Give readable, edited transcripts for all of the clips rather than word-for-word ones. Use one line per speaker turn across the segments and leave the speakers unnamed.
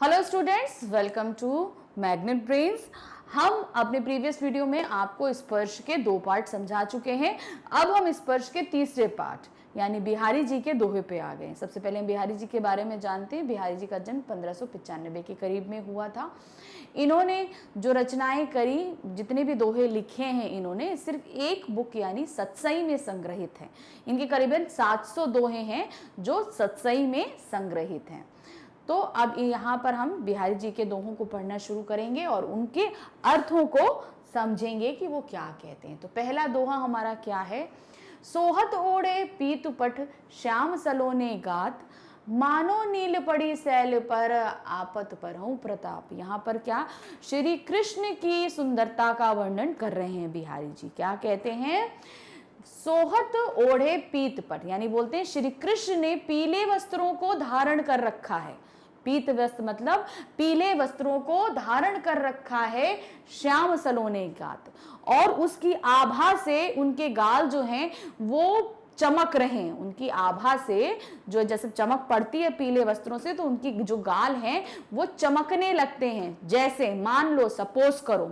Hello students, welcome to magnet brains. हम अपने previous video में आपको स्पर्श के 2 पार्ट समझा चुके हैं। अब हम स्पर्श के तीसरे पार्ट यानी बिहारी जी के दोहे पे आ गए हैं। सबसे पहले हम बिहारी जी के बारे में जानते हैं। बिहारी जी का जन्म 1595 के करीब में हुआ था। इन्होंने जो रचनाएं करी, जितने भी दोहे लिखे हैं, इन्होंने सिर्फ एक बुक यानी सतसई में संग्रहित हैं। इनके करीबन 700 दोहे हैं जो सतसई में संग्रहित हैं। तो अब यहाँ पर हम बिहारी जी के दोहों को पढ़ना शुरू करेंगे और उनके अर्थों को समझेंगे कि वो क्या कहते हैं। तो पहला दोहा हमारा क्या है? सोहत ओढ़े पीत पट श्याम सलोने गात, मानो नील पड़ी सैल पर आपत पर हूं प्रताप। यहाँ पर क्या श्री कृष्ण की सुंदरता का वर्णन कर रहे हैं बिहारी जी। क्या कहते हैं? सोहत ओढ़े पीत पट, यानी बोलते हैं श्री कृष्ण ने पीले वस्त्रों को धारण कर रखा है। पीत वस्त्र मतलब पीले वस्त्रों को धारण कर रखा है श्याम सलोने गात, और उसकी आभा से उनके गाल जो हैं वो चमक रहे हैं। उनकी आभा से, जो जैसे चमक पड़ती है पीले वस्त्रों से, तो उनकी जो गाल हैं वो चमकने लगते हैं। जैसे मान लो, सपोज करो,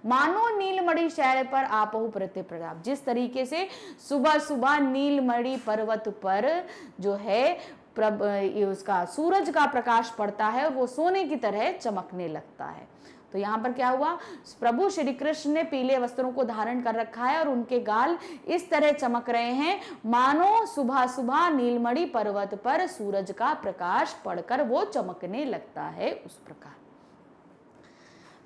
मानो नीलमणि शैल पर आपहु प्रति प्रताप। जिस तरीके से सुबह सुबह नीलमणि पर्वत पर जो है उसका सूरज का प्रकाश पड़ता है और वो सोने की तरह चमकने लगता है। तो यहाँ पर क्या हुआ? प्रभु श्री कृष्ण ने पीले वस्त्रों को धारण कर रखा है और उनके गाल इस तरह चमक रहे हैं मानो सुबह सुबह नीलमणि पर्वत पर सूरज का प्रकाश पड़कर वो चमकने लगता है, उस प्रकार।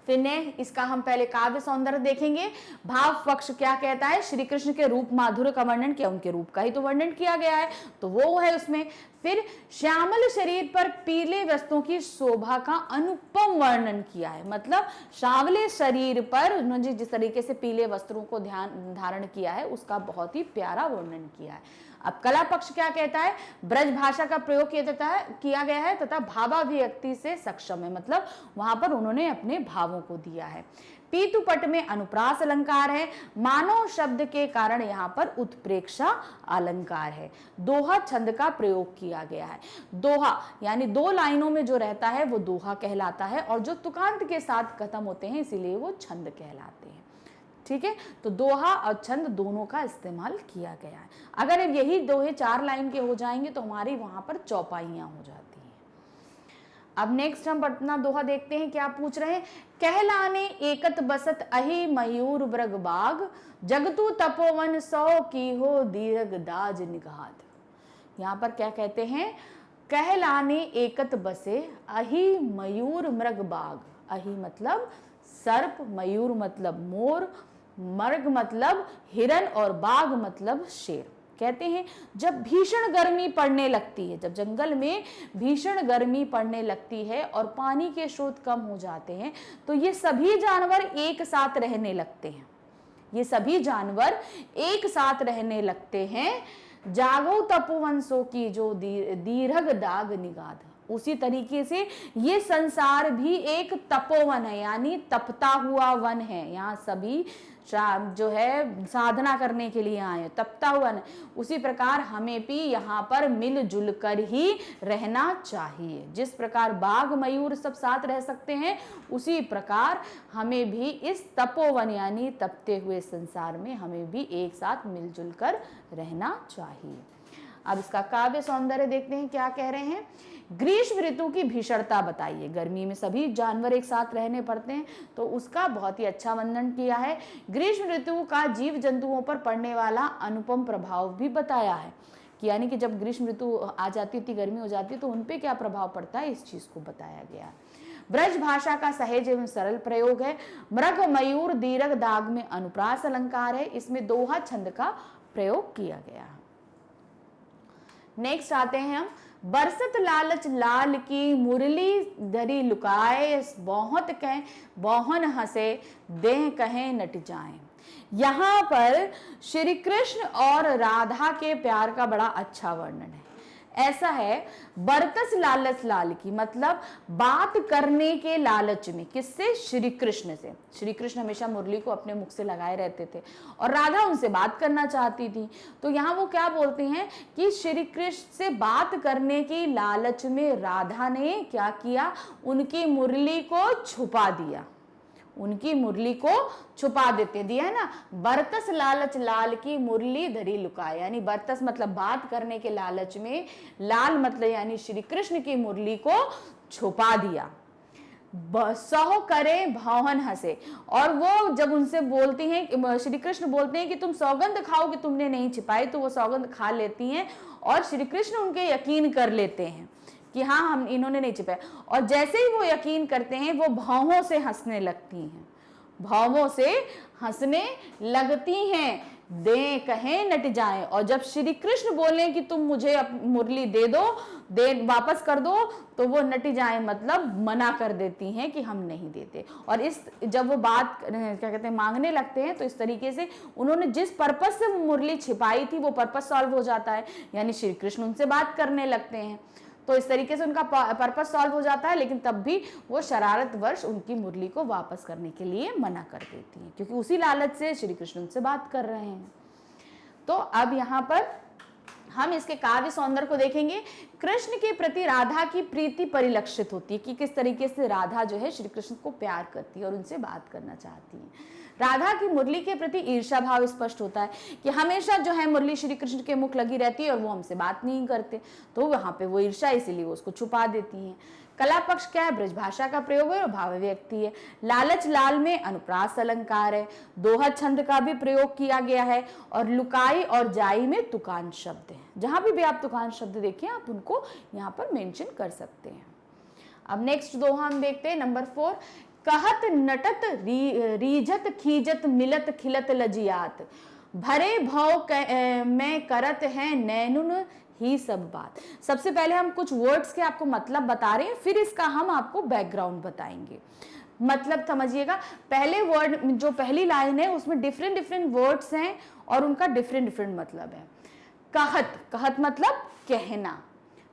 फिर इसका हम पहले काव्य सौंदर्य देखेंगे। भाव पक्ष क्या कहता है? श्री कृष्ण के रूप माधुर्य का वर्णन किया, उनके रूप का ही तो वर्णन किया गया है, तो वो है उसमें। फिर श्यामल शरीर पर पीले वस्त्रों की शोभा का अनुपम वर्णन किया है। मतलब सांवले शरीर पर उन्होंने जिस तरीके से पीले वस्त्रों को धारण किया है उसका बहुत ही प्यारा वर्णन किया है। अब कला पक्ष क्या कहता है? ब्रज भाषा का प्रयोग किया गया है तथा भावाभिव्यक्ति से सक्षम है। मतलब वहां पर उन्होंने अपने भावों को दिया है। पीतुपट में अनुप्रास अलंकार है। मानव शब्द के कारण यहाँ पर उत्प्रेक्षा अलंकार है। दोहा छंद का प्रयोग किया गया है। दोहा यानी 2 लाइनों में जो रहता है वो दोहा कहलाता है, और जो तुकांत के साथ खत्म होते हैं इसीलिए वो छंद कहलाते हैं। ठीक है, तो दोहा और छंद दोनों का इस्तेमाल किया गया है। अगर यही दोहे 4 लाइन के हो जाएंगे तो हमारी वहां पर चौपाइयां हो जाती हैं। अब नेक्स्ट हम अपना दोहा देखते हैं। क्या पूछ रहे हैं? कहलाने एकत बसत अहि मयूर ब्रग बाग, जगतु तपोवन 100 की हो दीर्घ दाज निगात। यहाँ पर क्या कहते हैं? कहलाने एकत बसे अहि मयूर मृग बाग। अहि मतलब सर्प, मयूर मतलब मोर, मृग मतलब हिरन और बाघ मतलब शेर। कहते हैं जब भीषण गर्मी पड़ने लगती है, जब जंगल में भीषण गर्मी पड़ने लगती है और पानी के स्रोत कम हो जाते हैं, तो ये सभी जानवर एक साथ रहने लगते हैं। ये सभी जानवर एक साथ रहने लगते हैं। जागो तपोवंशों की जो दीर्घ दाग निगाध। उसी तरीके से ये संसार भी एक तपोवन है, यानी तपता हुआ वन है। यहाँ सभी जो है साधना करने के लिए आए, तपता हुआ है। उसी प्रकार हमें भी यहाँ पर मिलजुल कर ही रहना चाहिए। जिस प्रकार बाघ मयूर सब साथ रह सकते हैं, उसी प्रकार हमें भी इस तपोवन यानी तपते हुए संसार में हमें भी एक साथ मिलजुल कर रहना चाहिए। अब इसका काव्य सौंदर्य देखते हैं। क्या कह रहे हैं? ग्रीष्म ऋतु की भीषणता बताइए। गर्मी में सभी जानवर एक साथ रहने पड़ते हैं, तो उसका बहुत ही अच्छा वर्णन किया है। ग्रीष्म ऋतु का जीव जंतुओं पर पड़ने वाला अनुपम प्रभाव भी बताया है, कि यानी कि जब ग्रीष्म ऋतु आ जाती है, गर्मी हो जाती है, तो उनपे क्या प्रभाव पड़ता है, इस चीज को बताया गया। ब्रज भाषा का सहज एवं सरल प्रयोग है। मृग मयूर दीर्घ दाग में अनुप्रास अलंकार है। इसमें दोहा छंद का प्रयोग किया गया है। नेक्स्ट आते हैं हम। बरसत लालच लाल की मुरली धरी लुकाए, बहुत कहें बहुन हंसे देह कहें नट जाए। यहाँ पर श्री कृष्ण और राधा के प्यार का बड़ा अच्छा वर्णन है। ऐसा है, बरतस लालच लाल की, मतलब बात करने के लालच में। किससे? श्री कृष्ण से। श्री कृष्ण हमेशा मुरली को अपने मुख से लगाए रहते थे और राधा उनसे बात करना चाहती थी। तो यहाँ वो क्या बोलते हैं कि श्री कृष्ण से बात करने की लालच में राधा ने क्या किया, उनकी मुरली को छुपा दिया, उनकी मुरली को छुपा देते दिया है ना। बरतस लालच लाल की मुरली धरी लुकाए, यानी बरतस मतलब बात करने के लालच में, लाल मतलब यानी श्री कृष्ण की मुरली को छुपा दिया। सहो करे भवन हंसे, और वो जब उनसे बोलती हैं, श्री कृष्ण बोलते हैं कि तुम सौगंध खाओ कि तुमने नहीं छिपाई, तो वो सौगंध खा लेती हैं और श्री कृष्ण उनके यकीन कर लेते हैं कि हाँ हम इन्होंने नहीं छिपाया। और जैसे ही वो यकीन करते हैं वो भावों से हंसने लगती हैं, भावों से हंसने लगती हैं। दे कहें नट जाएं, और जब श्री कृष्ण बोले कि तुम मुझे मुरली दे दो, दे वापस कर दो, तो वो नट जाएं मतलब मना कर देती हैं कि हम नहीं देते। और इस जब वो बात क्या कहते हैं मांगने लगते हैं, तो इस तरीके से उन्होंने जिस पर्पस से मुरली छिपाई थी वो पर्पस सॉल्व हो जाता है, यानी श्री कृष्ण उनसे बात करने लगते हैं। तो इस तरीके से उनका पर्पस सॉल्व हो जाता है, लेकिन तब भी वो शरारतवश उनकी मुरली को वापस करने के लिए मना कर देती हैं, क्योंकि उसी लालच से श्री कृष्ण उनसे बात कर रहे हैं। तो अब यहाँ पर हम इसके काव्य सौंदर्य को देखेंगे। कृष्ण के प्रति राधा की प्रीति परिलक्षित होती है कि किस तरीके से राधा जो है श्री कृष्ण को प्यार करती है और उनसे बात करना चाहती है। राधा की मुरली के प्रति ईर्ष्या भाव स्पष्ट होता है कि हमेशा जो है मुरली श्री कृष्ण के मुख लगी रहती है और वो हमसे बात नहीं करते, तो वहां पे वो ईर्ष्या, इसीलिए वो उसको छुपा देती हैं। कला पक्ष क्या है? ब्रज भाषा का प्रयोग है और भाव व्यक्ति है। लालच लाल में अनुप्रास अलंकार है, दोहा छंद का भी प्रयोग किया गया है, और लुकाई और जाई में तुकान शब्द है। जहां भी आप तुकान शब्द देखें आप उनको यहाँ पर मेंशन कर सकते हैं। अब नेक्स्ट दोहा हम देखते हैं, नंबर 4। कहत नटत रीझत खीजत मिलत खिलत लजियात, भरे भाव में करत है नैनुन ही सब बात। सबसे पहले हम कुछ वर्ड्स के आपको मतलब बता रहे हैं, फिर इसका हम आपको बैकग्राउंड बताएंगे। मतलब समझिएगा, पहले वर्ड जो पहली लाइन है उसमें डिफरेंट वर्ड्स हैं और उनका डिफरेंट मतलब है। कहत, कहत मतलब कहना,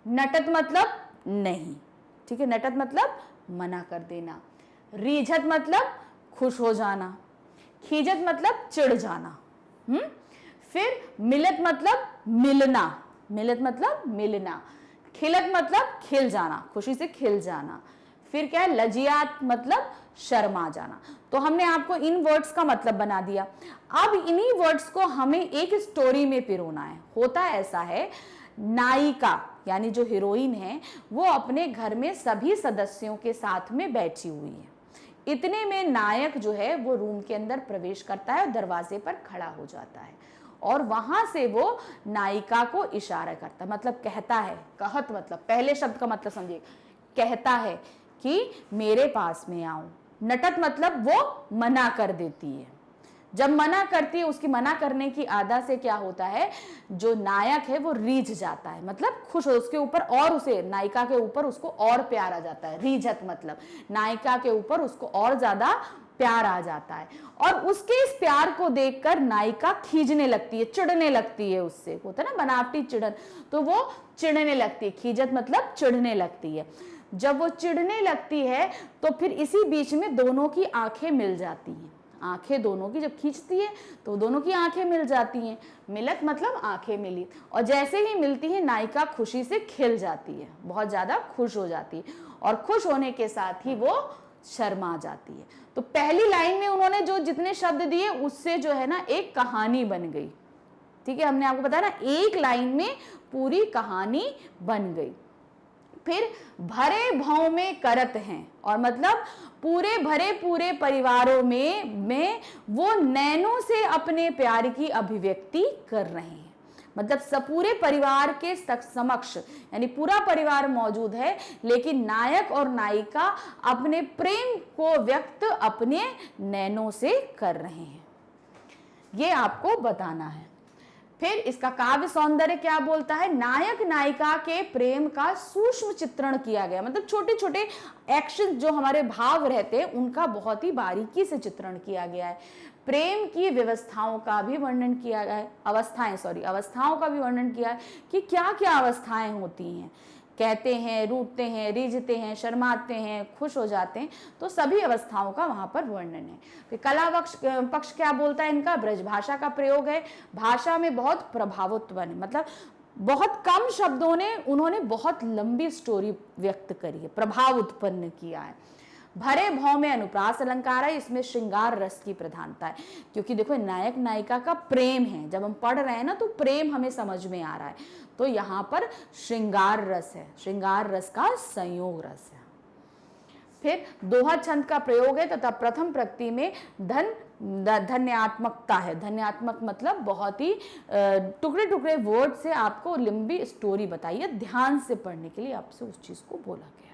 नटत मतलब नहीं, ठीक है, नटत मतलब मना कर देना, रीझत मतलब खुश हो जाना, खीजत मतलब चिढ़ जाना, फिर मिलत मतलब मिलना, मिलत मतलब मिलना, खिलत मतलब खिल जाना, खुशी से खिल जाना, फिर क्या है, लजियात मतलब शर्मा जाना। तो हमने आपको इन वर्ड्स का मतलब बना दिया। अब इन्हीं वर्ड्स को हमें एक स्टोरी में पिरोना है। होता ऐसा है, नायिका यानी जो हीरोइन है वो अपने घर में सभी सदस्यों के साथ में बैठी हुई है। इतने में नायक जो है वो रूम के अंदर प्रवेश करता है और दरवाजे पर खड़ा हो जाता है और वहां से वो नायिका को इशारा करता है, मतलब कहता है। कहत मतलब पहले शब्द का मतलब समझिए, कहता है कि मेरे पास में आओ। नटत मतलब वो मना कर देती है। जब मना करती है, उसकी मना करने की आदा से क्या होता है, जो नायक है वो रीझ जाता है, मतलब खुश हो उसके ऊपर, और उसे नायिका के ऊपर उसको और प्यार आ जाता है। रीझत मतलब नायिका के ऊपर उसको और ज्यादा प्यार आ जाता है, और उसके इस प्यार को देखकर नायिका खींचने लगती है, चिढ़ने लगती है। उससे होता है ना बनावटी चिढ़न, तो वो चिढ़ने लगती है। खींचत मतलब चिढ़ने लगती है। जब वो चिढ़ने लगती है तो फिर इसी बीच में दोनों की आंखें मिल जाती हैं। आंखें दोनों की जब खींचती है तो दोनों की आंखें मिल जाती हैं। मिलत मतलब आंखें मिली, और जैसे ही मिलती है नायिका खुशी से खिल जाती है, बहुत ज्यादा खुश हो जाती है, और खुश होने के साथ ही वो शर्मा जाती है। तो पहली लाइन में उन्होंने जो जितने शब्द दिए उससे जो है ना एक कहानी बन गई। ठीक है, हमने आपको बताया ना, एक लाइन में पूरी कहानी बन गई। फिर भरे भाव में करत हैं, और मतलब पूरे भरे पूरे परिवारों में वो नैनों से अपने प्यार की अभिव्यक्ति कर रहे हैं। मतलब सब पूरे परिवार के समक्ष, यानी पूरा परिवार मौजूद है, लेकिन नायक और नायिका अपने प्रेम को व्यक्त अपने नैनों से कर रहे हैं। ये आपको बताना है। फिर इसका काव्य सौंदर्य क्या बोलता है, नायक नायिका के प्रेम का सूक्ष्म चित्रण किया गया, मतलब छोटे छोटे एक्शन जो हमारे भाव रहते हैं उनका बहुत ही बारीकी से चित्रण किया गया है। प्रेम की व्यवस्थाओं का भी वर्णन किया गया है, अवस्थाओं का भी वर्णन किया है कि क्या क्या अवस्थाएं होती हैं, कहते हैं, रूठते हैं, रिझते हैं, शर्माते हैं, खुश हो जाते हैं, तो सभी अवस्थाओं का वहां पर वर्णन है। फिर कला पक्ष क्या बोलता है, इनका ब्रज भाषा का प्रयोग है, भाषा में बहुत प्रभावोत्व है, मतलब बहुत कम शब्दों ने उन्होंने बहुत लंबी स्टोरी व्यक्त करी है, प्रभाव उत्पन्न किया है। भरे भाव में अनुप्रास अलंकार है, इसमें श्रृंगार रस की प्रधानता है, क्योंकि देखो नायक नायिका का प्रेम है, जब हम पढ़ रहे हैं ना तो प्रेम हमें समझ में आ रहा है, तो यहाँ पर श्रृंगार रस है, श्रृंगार रस का संयोग रस है। फिर दोहा छंद का प्रयोग है तथा प्रथम प्रकृति में धन्यात्मकता है। धन्यात्मक मतलब बहुत ही टुकड़े टुकड़े वर्ड से आपको लंबी स्टोरी बताई है, ध्यान से पढ़ने के लिए आपसे उस चीज को बोला गया है।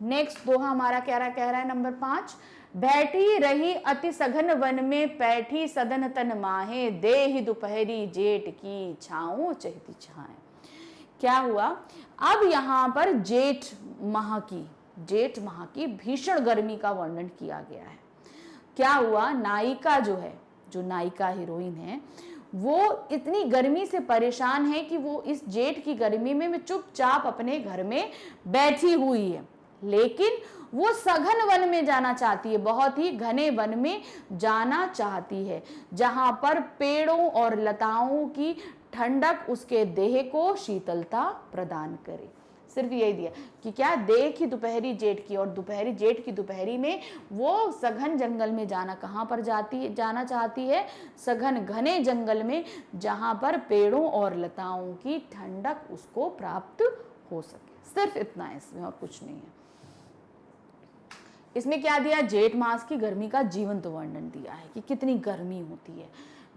नेक्स्ट दोहा हमारा कह रहा है नंबर 5, बैठी रही अति सघन वन में पैठी सदन तन माहे, देहि दोपहरी जेठ की छाऊं चहती छाए। क्या हुआ, अब यहाँ पर जेठ माह की भीषण गर्मी का वर्णन किया गया है। क्या हुआ, नायिका जो नायिका हीरोइन है, वो इतनी गर्मी से परेशान है कि वो इस जेठ की गर्मी में चुपचाप अपने घर में बैठी हुई है, लेकिन वो सघन वन में जाना चाहती है, बहुत ही घने वन में जाना चाहती है, जहां पर पेड़ों और लताओं की ठंडक उसके देह को शीतलता प्रदान करे। सिर्फ यही दिया कि क्या देखी दोपहरी जेठ की, और दोपहरी जेठ की दोपहरी में वो सघन जंगल में जाना जाना चाहती है, सघन घने जंगल में, जहां पर पेड़ों और लताओं की ठंडक उसको प्राप्त हो सके। सिर्फ इतना है इसमें, और कुछ नहीं है। इसमें क्या दिया, जेठ मास की गर्मी का जीवंत वर्णन दिया है कि कितनी गर्मी होती है,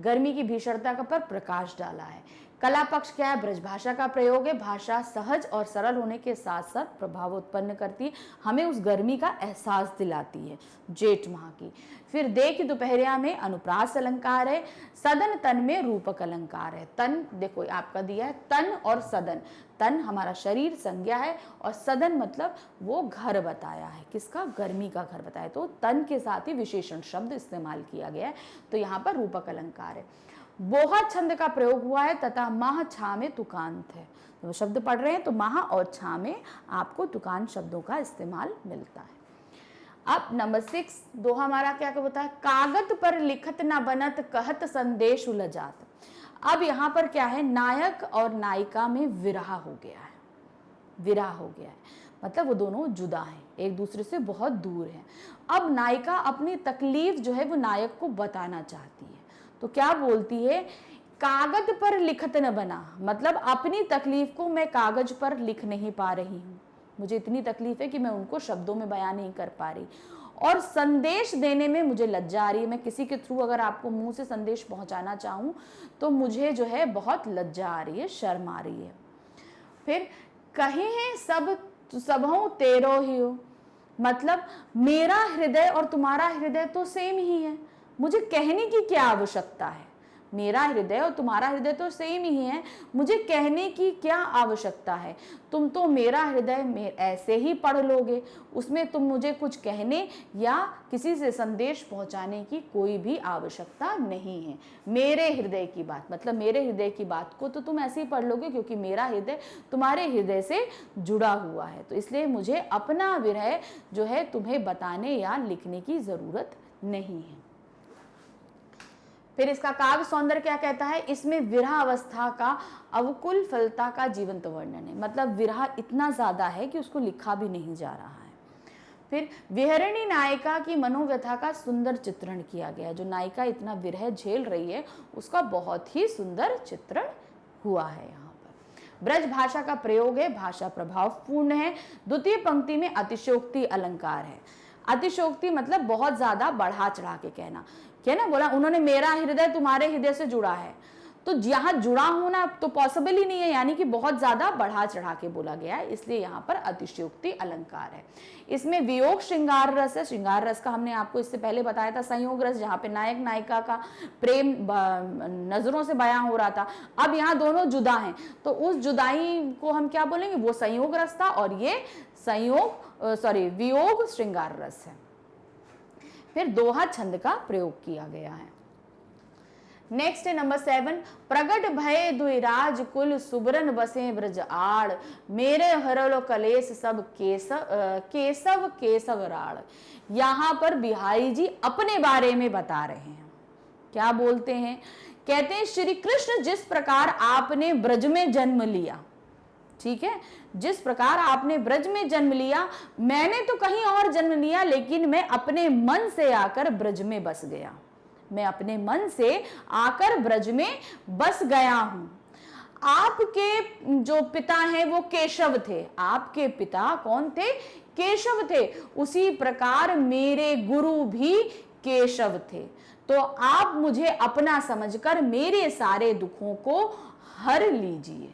गर्मी की भीषणता पर प्रकाश डाला है। कला पक्ष क्या है, ब्रजभाषा का प्रयोग है, भाषा सहज और सरल होने के साथ साथ प्रभाव उत्पन्न करती है, हमें उस गर्मी का एहसास दिलाती है जेठ माह की। फिर देखी दोपहरिया में अनुप्रास अलंकार है, सदन तन में रूपक अलंकार है। तन देखो आपका दिया है तन और सदन, तन हमारा शरीर संज्ञा है और सदन मतलब वो घर बताया है, किसका, गर्मी का घर बताया, तो तन के साथ ही विशेषण शब्द इस्तेमाल किया गया है, तो यहाँ पर रूपक अलंकार है। बोहा छंद का प्रयोग हुआ है तथा माह छा में तुकांत है, तो शब्द पढ़ रहे हैं तो माह और छा में आपको तुकांत शब्दों का इस्तेमाल मिलता है। अब नंबर 6 दोहा हमारा क्या होता है, कागज पर लिखत न बनत कहत संदेश उलझात। अब यहाँ पर क्या है, नायक और नायिका में विरह हो गया है, मतलब वो दोनों जुदा हैं, एक दूसरे से बहुत दूर हैं। अब नायिका अपनी तकलीफ जो है वो नायक को बताना चाहती है, तो क्या बोलती है, कागज पर लिखत न बना, मतलब अपनी तकलीफ को मैं कागज पर लिख नहीं पा रही हूँ, मुझे इतनी तकलीफ है कि मैं उनको शब्दों में बयान नहीं कर पा रही, और संदेश देने में मुझे लज्जा आ रही है, मैं किसी के थ्रू अगर आपको मुंह से संदेश पहुंचाना चाहूँ तो मुझे जो है बहुत लज्जा आ रही है, शर्म आ रही है। फिर कहे हैं सबहु तेरो ही हो, मतलब मेरा हृदय और तुम्हारा हृदय तो सेम ही है, मुझे कहने की क्या आवश्यकता है, मेरा हृदय और तुम्हारा हृदय तो सेम ही है, मुझे कहने की क्या आवश्यकता है, तुम तो मेरा हृदय ऐसे ही पढ़ लोगे, उसमें तुम मुझे कुछ कहने या किसी से संदेश पहुंचाने की कोई भी आवश्यकता नहीं है। मेरे हृदय की बात, मतलब मेरे हृदय की बात को तो तुम ऐसे ही पढ़ लोगे क्योंकि मेरा हृदय तुम्हारे हृदय से जुड़ा हुआ है, तो इसलिए मुझे अपना विरह जो है तुम्हें बताने या लिखने की जरूरत नहीं है। फिर इसका काव्य सौंदर्य क्या कहता है, इसमें विरह अवस्था का अवकुल फलता का जीवंत वर्णन है, मतलब विरह इतना ज्यादा है कि उसको लिखा भी नहीं जा रहा है। फिर विहरणी नायिका की मनोव्यथा का सुंदर चित्रण किया गया, जो नायिका इतना विरह झेल रही है उसका बहुत ही सुंदर चित्रण हुआ है। यहाँ पर ब्रज भाषा का प्रयोग है, भाषा प्रभावपूर्ण है। द्वितीय पंक्ति में अतिशयोक्ति अलंकार है। अतिशयोक्ति मतलब बहुत ज्यादा बढ़ा चढ़ा के कहना, क्या ना बोला उन्होंने, मेरा हृदय तुम्हारे हृदय से जुड़ा है, तो यहाँ जुड़ा होना तो पॉसिबल ही नहीं है, यानी कि बहुत ज्यादा बढ़ा चढ़ा के बोला गया है, इसलिए यहाँ पर अतिशयोक्ति अलंकार है। इसमें वियोग श्रृंगार रस है। श्रृंगार रस का हमने आपको इससे पहले बताया था संयोग रस, जहाँ पे नायक नायिका का प्रेम नजरों से बयां हो रहा था। अब यहाँ दोनों जुदा हैं, तो उस जुदाई को हम क्या बोलेंगे, वो संयोग रस था, और ये वियोग श्रृंगार रस है। फिर दोहा छंद का प्रयोग किया गया है। नेक्स्ट है नंबर 7, प्रगट भय द्विराज कुल सुबरन बसे ब्रज आड़, मेरे हरलो कलेश सब केशव केशव राड़। यहाँ पर बिहारी जी अपने बारे में बता रहे हैं। क्या बोलते हैं, कहते हैं श्री कृष्ण जिस प्रकार आपने ब्रज में जन्म लिया, ठीक है, जिस प्रकार आपने ब्रज में जन्म लिया, मैंने तो कहीं और जन्म लिया, लेकिन मैं अपने मन से आकर ब्रज में बस गया। मैं अपने मन से आकर ब्रज में बस गया हूं। आपके जो पिता हैं वो केशव थे, आपके पिता कौन थे, केशव थे। उसी प्रकार मेरे गुरु भी केशव थे। तो आप मुझे अपना समझकर मेरे सारे दुखों को हर लीजिए।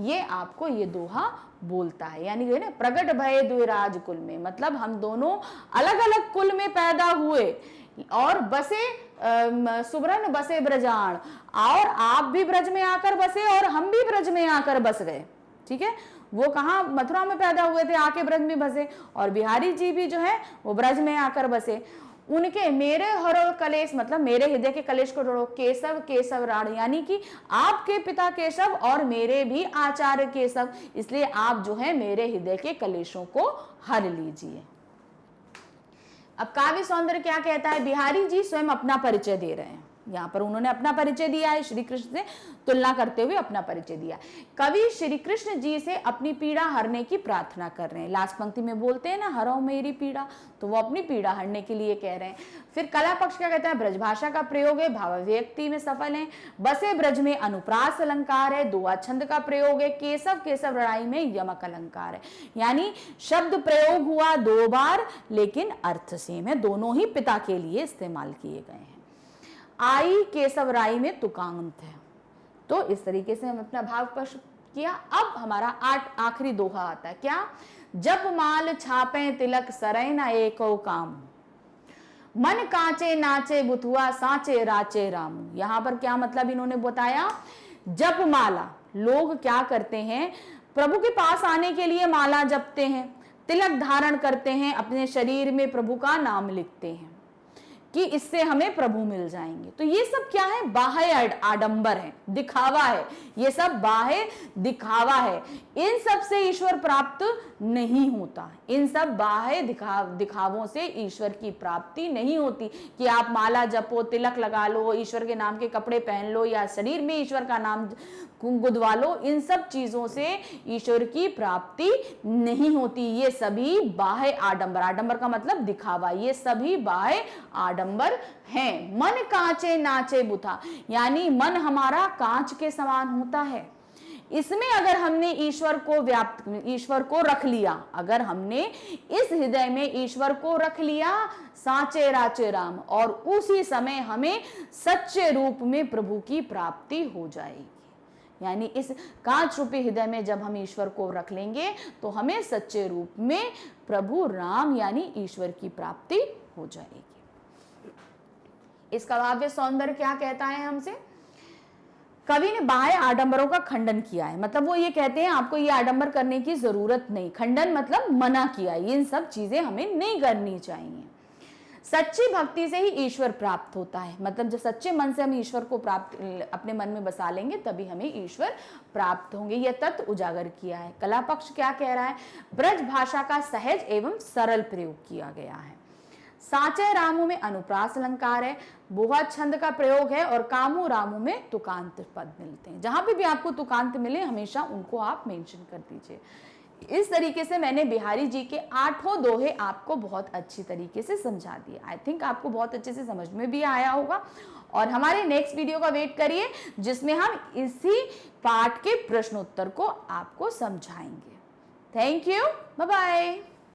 ये आपको ये दोहा बोलता है, यानी कि प्रगट भय द्विराज कुल में, मतलब हम दोनों अलग अलग कुल में पैदा हुए और बसे सुबरन बसे ब्रजाण, और आप भी ब्रज में आकर बसे और हम भी ब्रज में आकर बस गए। ठीक है, वो कहाँ मथुरा में पैदा हुए थे, आके ब्रज में बसे, और बिहारी जी भी जो है वो ब्रज में आकर बसे। उनके मेरे हरो कलेश, मतलब मेरे हृदय के कलेश को जोड़ो, केशव केशव राड़, यानी कि आपके पिता केशव और मेरे भी आचार्य केशव, इसलिए आप जो है मेरे हृदय के कलेशों को हर लीजिए। अब काव्य सौंदर्य क्या कहता है, बिहारी जी स्वयं अपना परिचय दे रहे हैं। यहाँ पर उन्होंने अपना परिचय दिया है, श्री कृष्ण से तुलना करते हुए अपना परिचय दिया। कवि श्री कृष्ण जी से अपनी पीड़ा हरने की प्रार्थना कर रहे हैं। लास्ट पंक्ति में बोलते हैं ना, हरो मेरी पीड़ा, तो वो अपनी पीड़ा हरने के लिए कह रहे हैं। फिर कला पक्ष क्या कहता है, ब्रजभाषा का प्रयोग है, भावाभिव्यक्ति में सफल है, बसे ब्रज में अनुप्रास अलंकार है, दोहा छंद का प्रयोग है, केशव केशव लड़ाई में यमक अलंकार है। यानी शब्द प्रयोग हुआ 2 बार, लेकिन अर्थ सेम है, दोनों ही पिता के लिए इस्तेमाल किए गए हैं। आई केशव राई में तुकांत है। तो इस तरीके से हम अपना भाव स्पष्ट किया। अब हमारा आखिरी दोहा आता है, क्या, जप माल छापे तिलक सरय न एको काम, मन कांचे नाचे बुथुआ साचे राचे राम। यहां पर क्या मतलब इन्होंने बताया, जप माला, लोग क्या करते हैं, प्रभु के पास आने के लिए माला जपते हैं, तिलक धारण करते हैं, अपने शरीर में प्रभु का नाम लिखते हैं कि इससे हमें प्रभु मिल जाएंगे। तो ये सब क्या है, बाह्य आडंबर है, दिखावा है, ये सब बाह्य दिखावा है। इन सब से ईश्वर प्राप्त नहीं होता, इन सब बाह्य दिखावों से ईश्वर की प्राप्ति नहीं होती कि आप माला जपो, तिलक लगा लो, ईश्वर के नाम के कपड़े पहन लो, या शरीर में ईश्वर का नाम गुदवा लो। इन सब चीजों से ईश्वर की प्राप्ति नहीं होती। ये सभी बाह्य आडंबर, आडंबर का मतलब दिखावा, ये सभी बाह्य आडंबर हैं। मन कांचे नाचे बुथा, यानी मन हमारा कांच के समान होता है। इसमें अगर हमने ईश्वर को रख लिया, अगर हमने इस हृदय में ईश्वर को रख लिया, साचे राचे राम, और उसी समय हमें सच्चे रूप में प्रभु की प्राप्ति हो जाएगी। यानी इस कांच रूपी हृदय में जब हम ईश्वर को रख लेंगे तो हमें सच्चे रूप में प्रभु राम यानी ईश्वर की प्राप्ति हो जाएगी। इसका काव्य सौंदर्य क्या कहता है हमसे, कवि ने बाह्य आडंबरों का खंडन किया है, मतलब वो ये कहते हैं आपको ये आडंबर करने की जरूरत नहीं। खंडन मतलब मना किया, इन सब चीजें हमें नहीं करनी चाहिए। सच्ची भक्ति से ही ईश्वर प्राप्त होता है, मतलब जब सच्चे मन से हम ईश्वर को प्राप्त अपने मन में बसा लेंगे तभी हमें ईश्वर प्राप्त होंगे। यह तत्व उजागर किया है। कला पक्ष क्या कह रहा है, ब्रज भाषा का सहज एवं सरल प्रयोग किया गया है। साचे रामू में अनुप्रास अलंकार है, बोहा छंद का प्रयोग है, और कामू रामू में तुकांत पद मिलते हैं। जहां भी आपको तुकांत मिले हमेशा उनको आप मेंशन कर दीजिए। इस तरीके से मैंने बिहारी जी के 8 दोहे आपको बहुत अच्छी तरीके से समझा दिए। आई थिंक आपको बहुत अच्छे से समझ में भी आया होगा, और हमारे नेक्स्ट वीडियो का वेट करिए जिसमें हम इसी पाठ के प्रश्नोत्तर को आपको समझाएंगे। Thank you, bye bye.